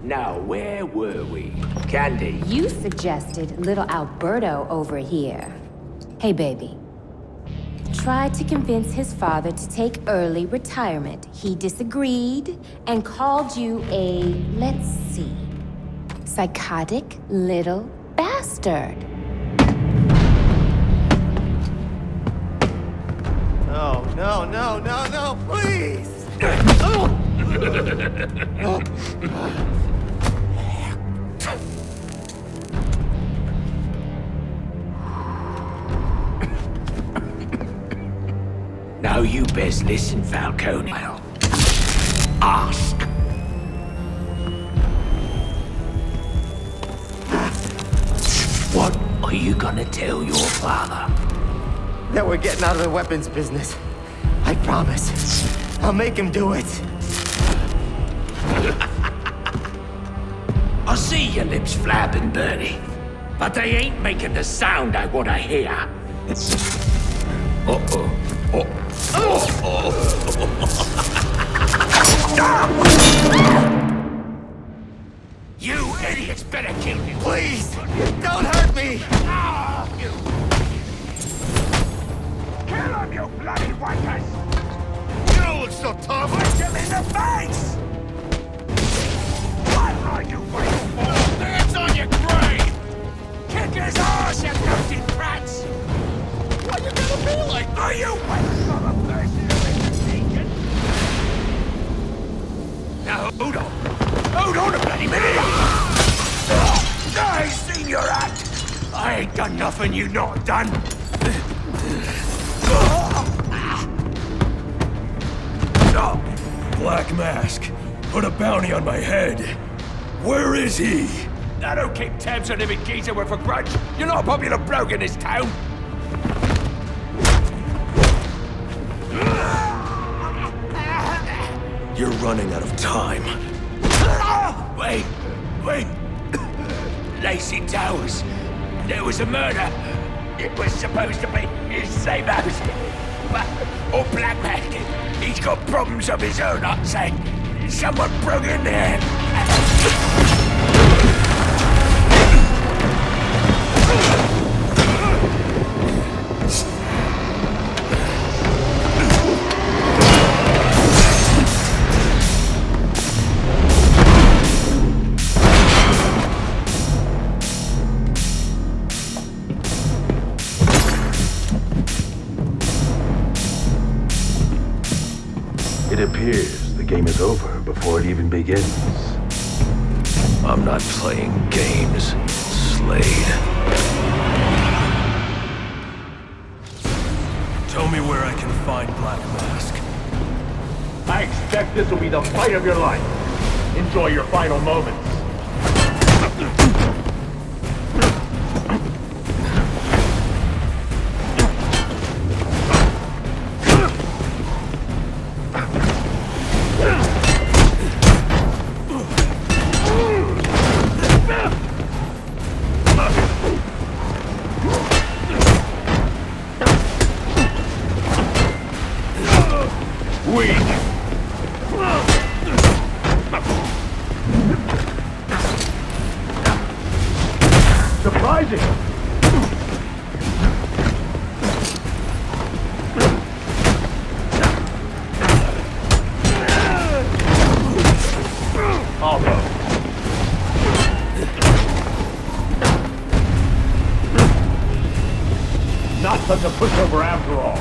Now, where were we? Candy. You suggested little Alberto over here. Hey, baby. Tried to convince his father to take early retirement. He disagreed and called you a, let's see, psychotic little bastard. No, no, no, no, no, please! Now you best listen, Falcone. I'll ask. What are you gonna tell your father? That we're getting out of the weapons business. I promise. I'll make him do it. I see your lips flapping, Bernie. But they ain't making the sound I want to hear. Uh-oh. You idiots better kill me. Please, don't hurt me! Kill him, you bloody wankers! You don't look so tough! Punch him in the face! What are you waiting for? Hands on your grave! Kick his ass, you dirty brats! Why you gonna be like that? Are you waiting for the person who is mistaken? Now, hold on. Hold on a bloody minute! I ain't seen your act! I ain't done nothing you not done! Black Mask, put a bounty on my head. Where is he? I don't keep tabs on every geezer with a grudge. You're not a popular bloke in this town. You're running out of time. Wait. Lacey Towers. There was a murder. It was supposed to be his same house. But, Black Mask, he's got problems of his own, I'd say. Someone broke in there. It appears the game is over before it even begins. I'm not playing games, Slade. Tell me where I can find Black Mask. I expect this will be the fight of your life. Enjoy your final moments. Surprising! Almost. Not such a pushover after all.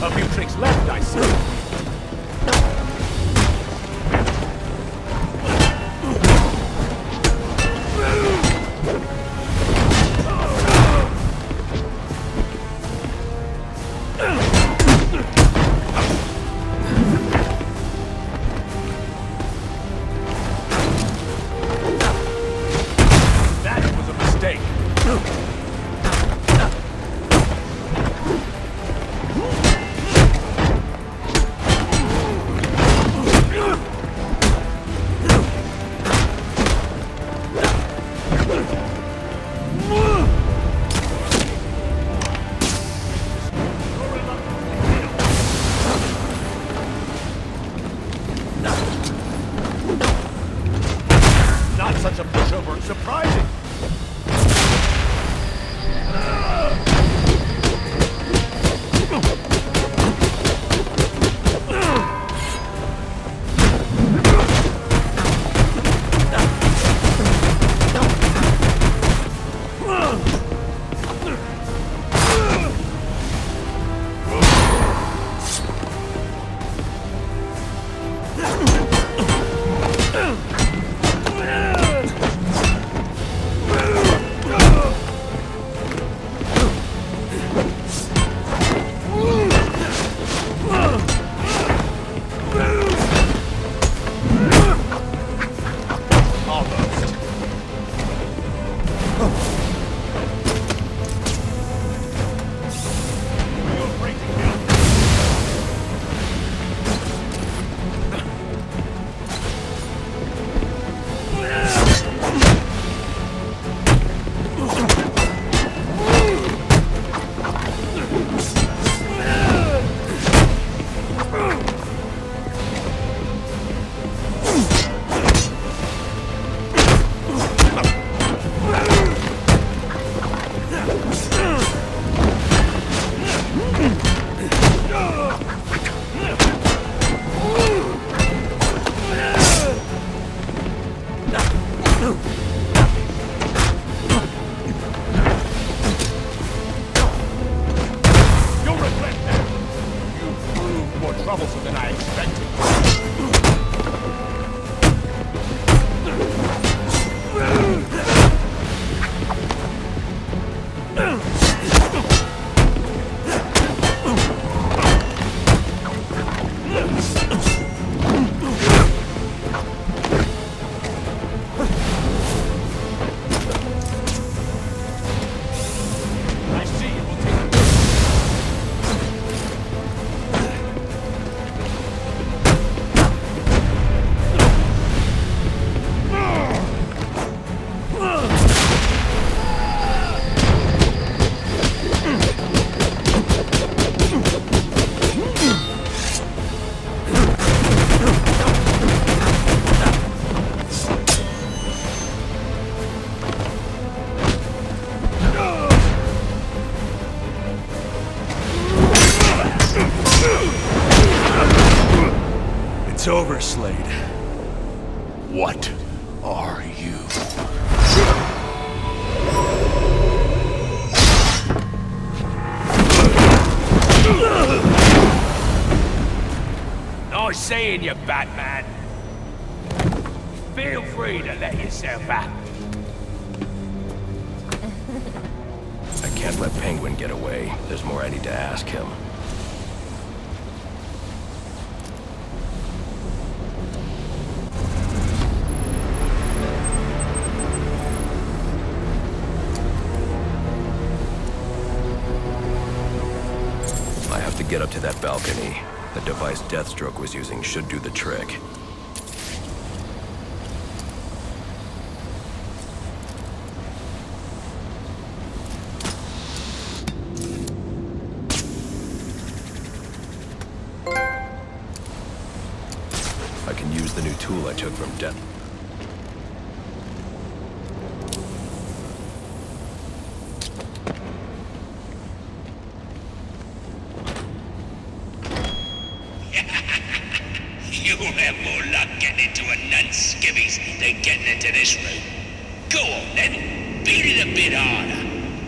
A few tricks left, I see. such a pushover and surprising. Troublesome than I expected. I see you will take It's over, Slade. What are you? Nice seeing you, Batman. Feel free to let yourself out. I can't let Penguin get away. There's more I need to ask him. I have to get up to that balcony. The device Deathstroke was using should do the trick. I can use the new tool I took from Death. You'll have more luck getting into a nun's skivvies than getting into this room. Go on then, beat it a bit harder.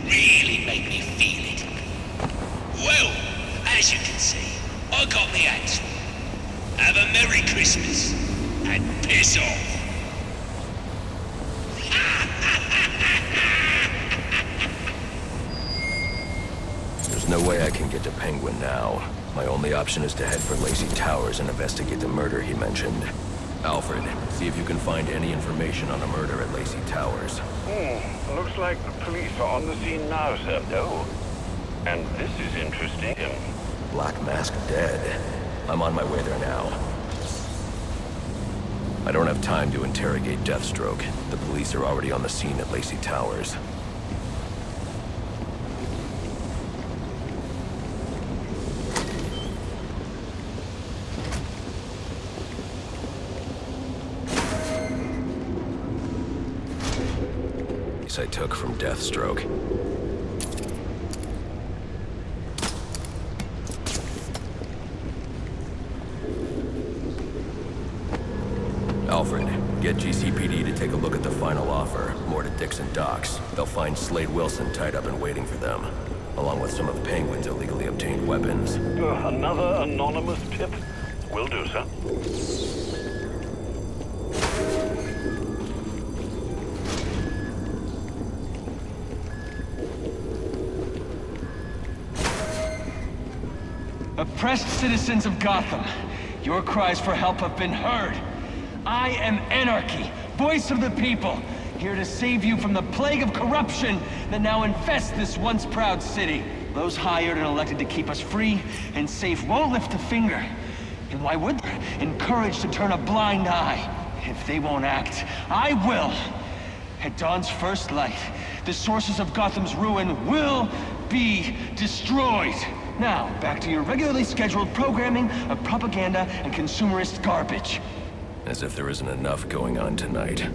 Really make me feel it. Well, as you can see, I got the answer. Have a Merry Christmas, and piss off. There's no way I can get to Penguin now. My only option is to head for Lacey Towers and investigate the murder he mentioned. Alfred, see if you can find any information on a murder at Lacey Towers. Looks like the police are on the scene now, sir. No. And this is interesting. Black Mask dead. I'm on my way there now. I don't have time to interrogate Deathstroke. The police are already on the scene at Lacey Towers. case I took from Deathstroke. Alfred, get GCPD to take a look at the final offer, more to Dixon Docks. They'll find Slade Wilson tied up and waiting for them, along with some of Penguin's illegally obtained weapons. Another anonymous tip? Will do, sir. Oppressed citizens of Gotham, your cries for help have been heard. I am Anarchy, voice of the people, here to save you from the plague of corruption that now infests this once proud city. Those hired and elected to keep us free and safe won't lift a finger. And why would they? Encouraged to turn a blind eye. If they won't act, I will. At dawn's first light, the sources of Gotham's ruin will be destroyed. Now, back to your regularly scheduled programming of propaganda and consumerist garbage. As if there isn't enough going on tonight.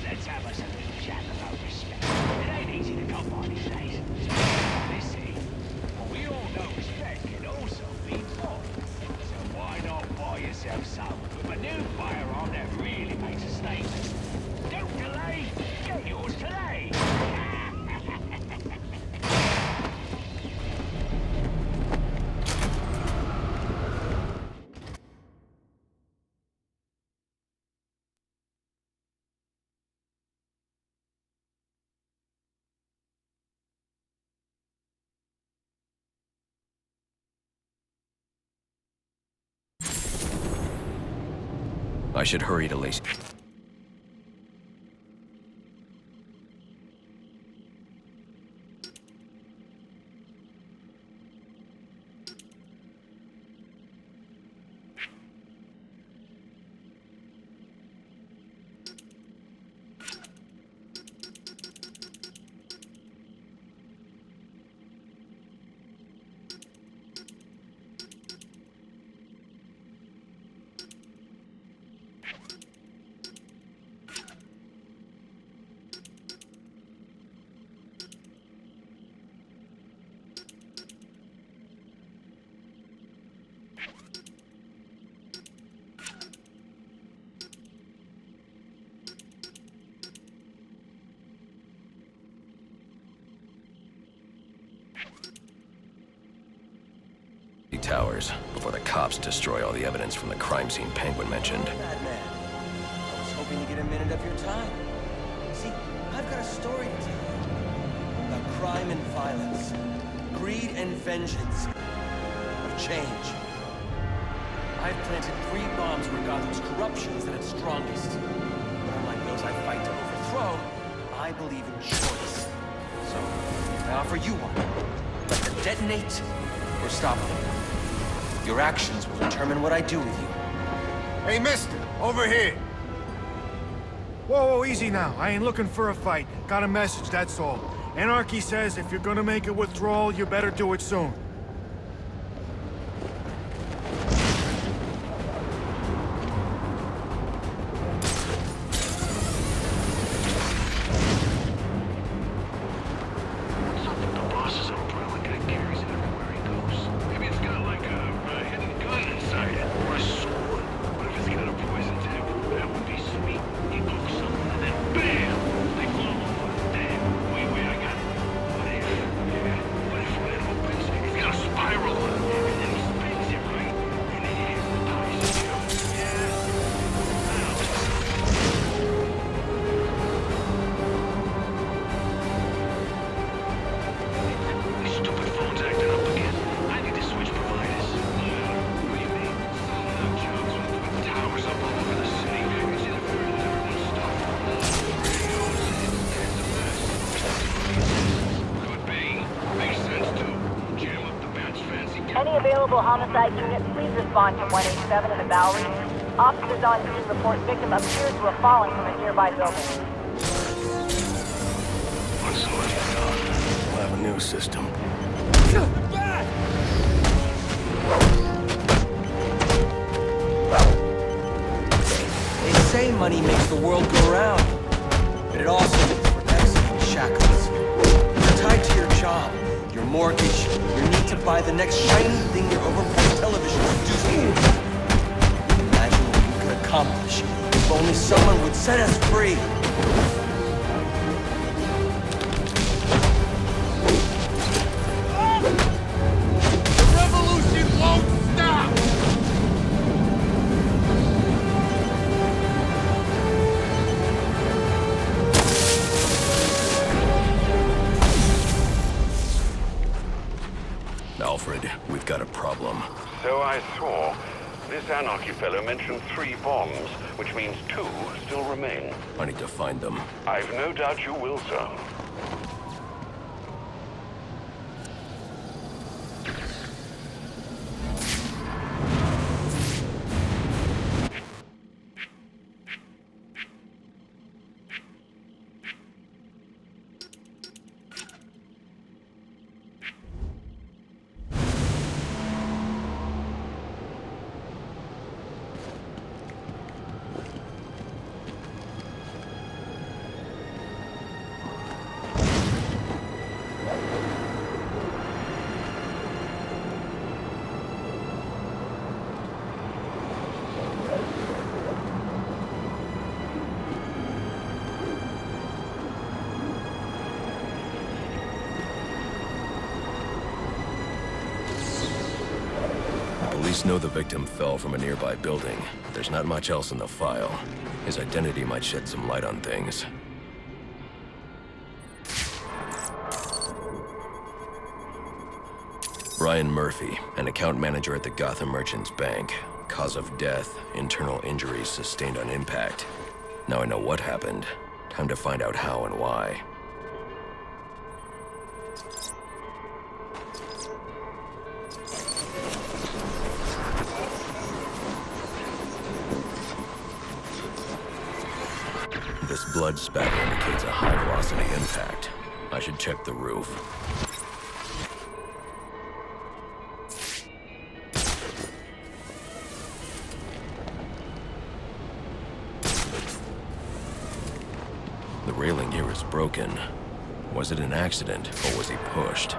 Let's have us a little chat about respect. It ain't easy to come by these days. Listen, we all know respect can also be bought. So why not buy yourself some with a new firearm that really makes a statement? Don't delay, get yours today. I should hurry to Lacey. Towers before the cops destroy all the evidence from the crime scene Penguin mentioned. Bad man. I was hoping to get a minute of your time. See, I've got a story to tell you. About crime and violence. Greed and vengeance. Of change. I've planted 3 bombs where Gotham's corruption is at its strongest. But unlike those I fight to overthrow, I believe in choice. So, I offer you one. Let them detonate, or stop them. Your actions will determine what I do with you. Hey, mister, over here. Whoa, easy now. I ain't looking for a fight. Got a message, that's all. Anarchy says if you're gonna make a withdrawal, you better do it soon. Any available homicide units, please respond to 187 in the Bowery. Officers on scene report victim appears to have fallen from a nearby building. Once the left is gone, we'll have a new system. say money makes the world go round, but it also protects you in shackles. You're tied to your job, your mortgage, your need to buy the next shiny thing your overpriced television produces. Imagine what we could accomplish if only someone would set us free. Alfred, we've got a problem. So I saw. This Anarchy fellow mentioned 3 bombs, which means 2 still remain. I need to find them. I've no doubt you will, sir. Police know the victim fell from a nearby building. There's not much else in the file. His identity might shed some light on things. Brian Murphy, an account manager at the Gotham Merchants Bank. Cause of death, internal injuries sustained on impact. Now I know what happened. Time to find out how and why. This blood spatter indicates a high-velocity impact. I should check the roof. The railing here is broken. Was it an accident, or was he pushed?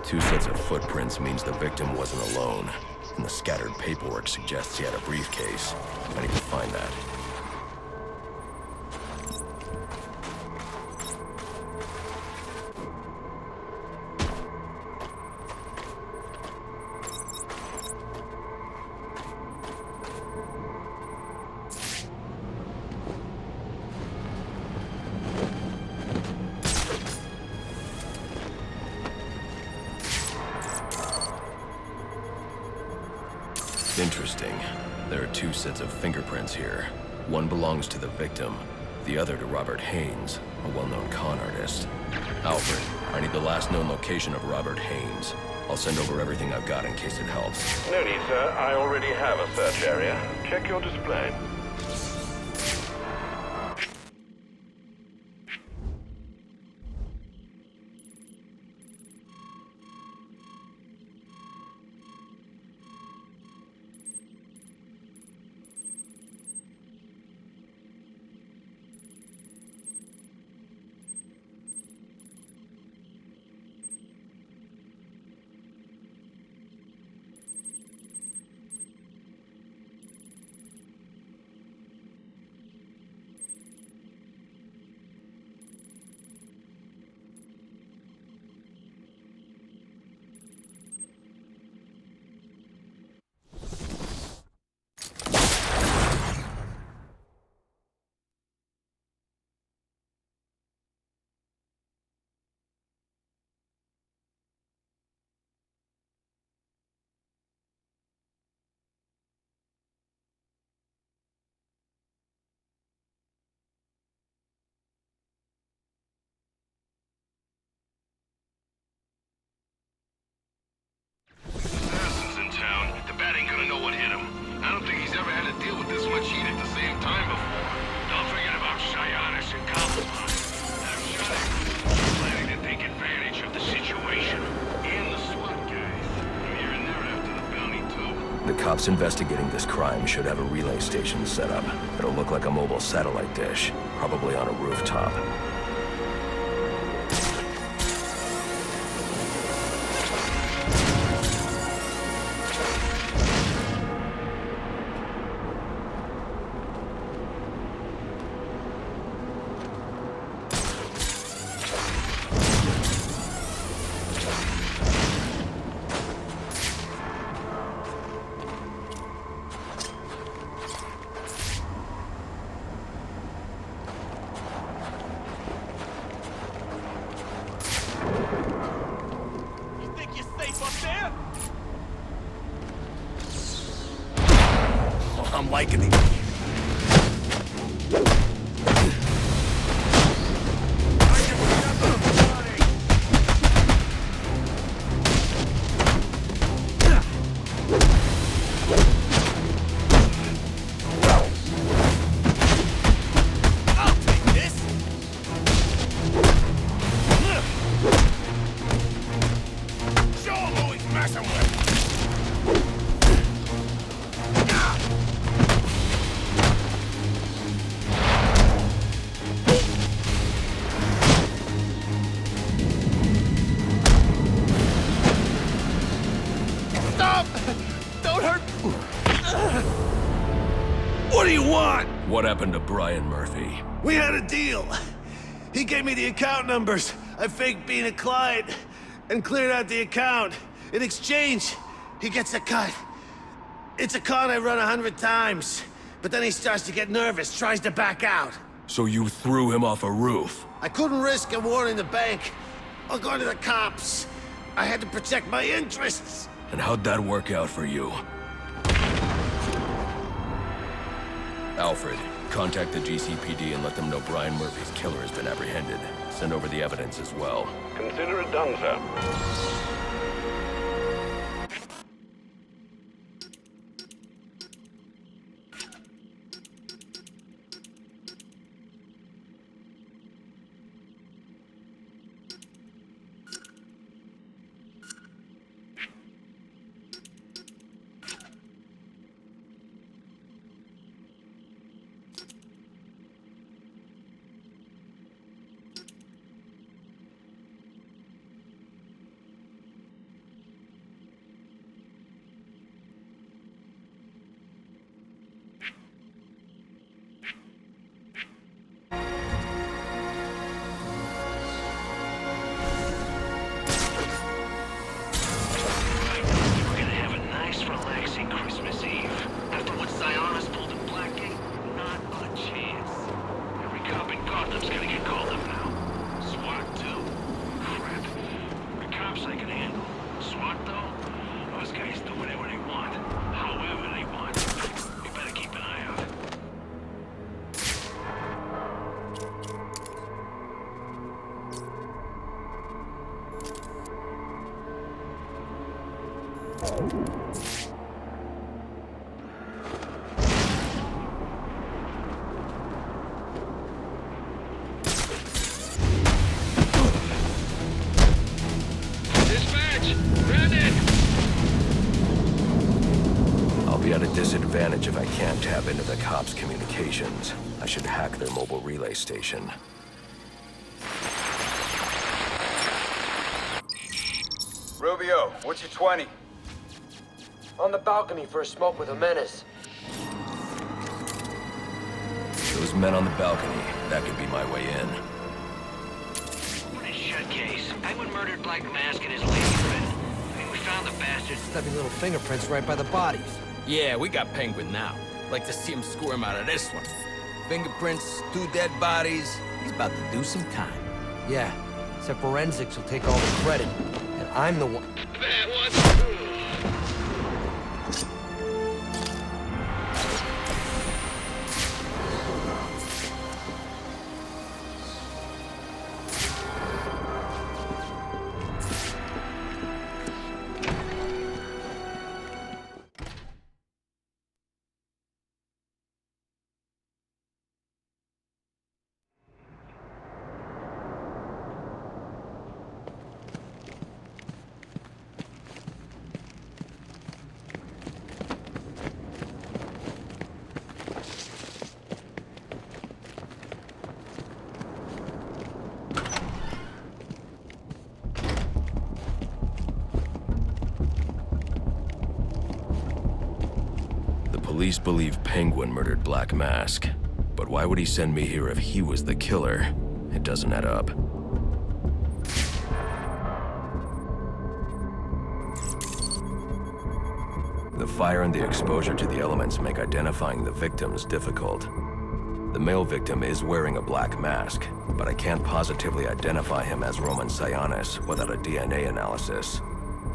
Two sets of footprints means the victim wasn't alone, and the scattered paperwork suggests he had a briefcase. I need to find that. Interesting. There are two sets of fingerprints here. One belongs to the victim, the other to Robert Haynes, a well-known con artist. Alfred, I need the last known location of Robert Haynes. I'll send over everything I've got in case it helps. No need, sir. I already have a search area. Check your display. cops investigating this crime should have a relay station set up. It'll look like a mobile satellite dish, probably on a rooftop. I'm liking it. I'll take this. Show him who he's messing with. Stop! Don't hurt! What do you want? What happened to Brian Murphy? We had a deal. He gave me the account numbers. I faked being a client and cleared out the account. In exchange, he gets a cut. It's a con I run 100 times. But then he starts to get nervous, tries to back out. So you threw him off a roof? I couldn't risk him warning the bank or going to the cops. I had to protect my interests. And how'd that work out for you? Alfred, contact the GCPD and let them know Brian Murphy's killer has been apprehended. Send over the evidence as well. Consider it done, sir. At a disadvantage if I can't tap into the cops' communications. I should hack their mobile relay station. Rubio, what's your 20? On the balcony for a smoke with a menace. Those men on the balcony, that could be my way in. What a shut case. Penguin murdered Black Mask and his lady friend. I mean, we found the bastards. Stubby little fingerprints right by the bodies. Yeah, we got Penguin now. Like to see him squirm out of this one. Fingerprints, 2 dead bodies. He's about to do some time. Yeah, except forensics will take all the credit. And I'm the one... That was... police believe Penguin murdered Black Mask. But why would he send me here if he was the killer? It doesn't add up. The fire and the exposure to the elements make identifying the victims difficult. The male victim is wearing a black mask, but I can't positively identify him as Roman Sionis without a DNA analysis.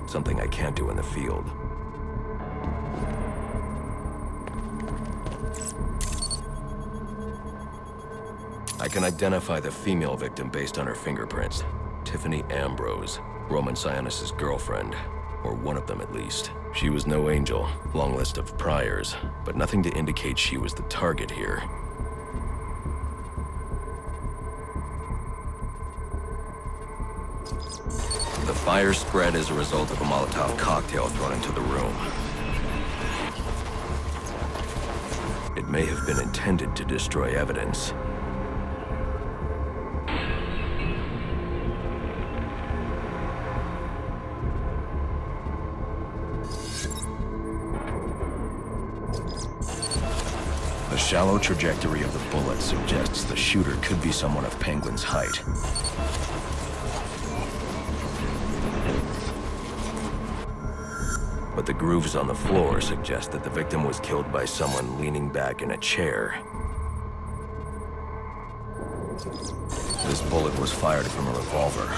Something I can't do in the field. I can identify the female victim based on her fingerprints. Tiffany Ambrose, Roman Sionis' girlfriend. Or one of them at least. She was no angel, long list of priors, but nothing to indicate she was the target here. The fire spread as a result of a Molotov cocktail thrown into the room. It may have been intended to destroy evidence. The shallow trajectory of the bullet suggests the shooter could be someone of Penguin's height. But the grooves on the floor suggest that the victim was killed by someone leaning back in a chair. This bullet was fired from a revolver.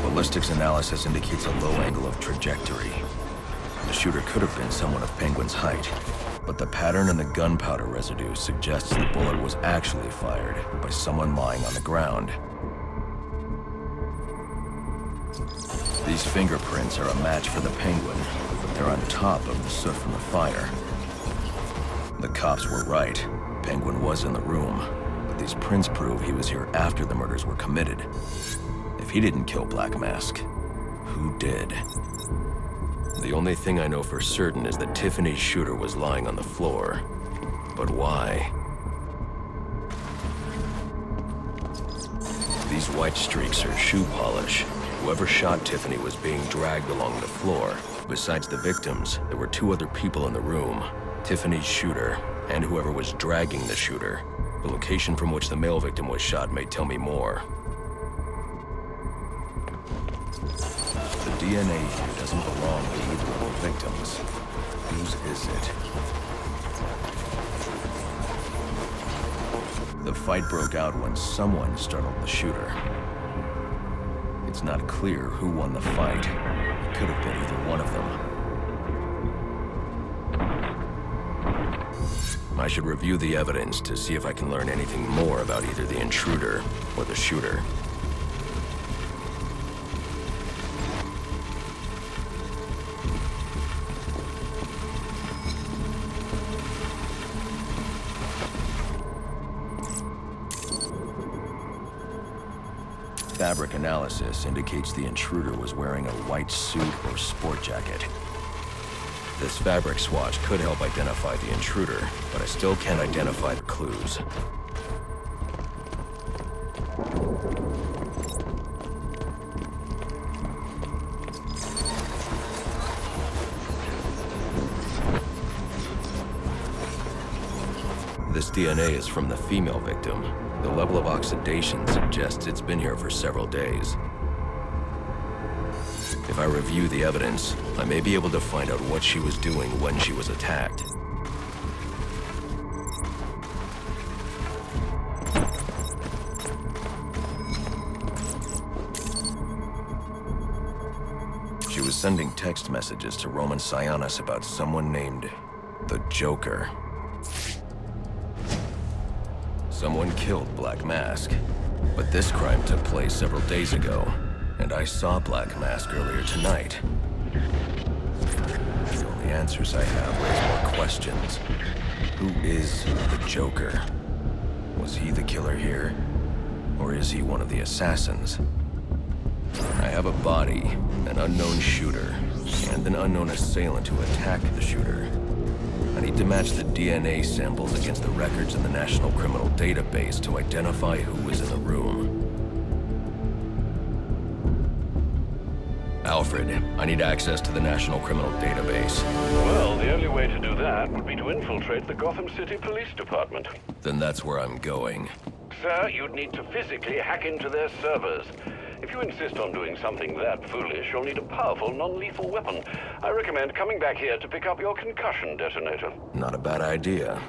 Ballistics analysis indicates a low angle of trajectory. The shooter could have been someone of Penguin's height, but the pattern in the gunpowder residue suggests the bullet was actually fired by someone lying on the ground. These fingerprints are a match for the Penguin, but they're on top of the soot from the fire. The cops were right. Penguin was in the room, but these prints prove he was here after the murders were committed. If he didn't kill Black Mask, who did? The only thing I know for certain is that Tiffany's shooter was lying on the floor. But why? These white streaks are shoe polish. Whoever shot Tiffany was being dragged along the floor. Besides the victims, there were two other people in the room. Tiffany's shooter, and whoever was dragging the shooter. The location from which the male victim was shot may tell me more. The DNA here doesn't belong to either of the victims. Whose is it? The fight broke out when someone startled the shooter. It's not clear who won the fight. It could have been either one of them. I should review the evidence to see if I can learn anything more about either the intruder or the shooter. Fabric analysis indicates the intruder was wearing a white suit or sport jacket. This fabric swatch could help identify the intruder, but I still can't identify the clues. This DNA is from the female victim. The level of oxidation suggests it's been here for several days. If I review the evidence, I may be able to find out what she was doing when she was attacked. She was sending text messages to Roman Sionis about someone named the Joker. Someone killed Black Mask, but this crime took place several days ago, and I saw Black Mask earlier tonight. The only answers I have raise more questions. Who is the Joker? Was he the killer here, or is he one of the assassins? I have a body, an unknown shooter, and an unknown assailant who attacked the shooter. I need to match the DNA samples against the records in the National Criminal Database to identify who was in the room. Alfred, I need access to the National Criminal Database. Well, the only way to do that would be to infiltrate the Gotham City Police Department. Then that's where I'm going. Sir, you'd need to physically hack into their servers. If you insist on doing something that foolish, you'll need a powerful, non-lethal weapon. I recommend coming back here to pick up your concussion detonator. Not a bad idea.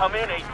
Come in, 8-2.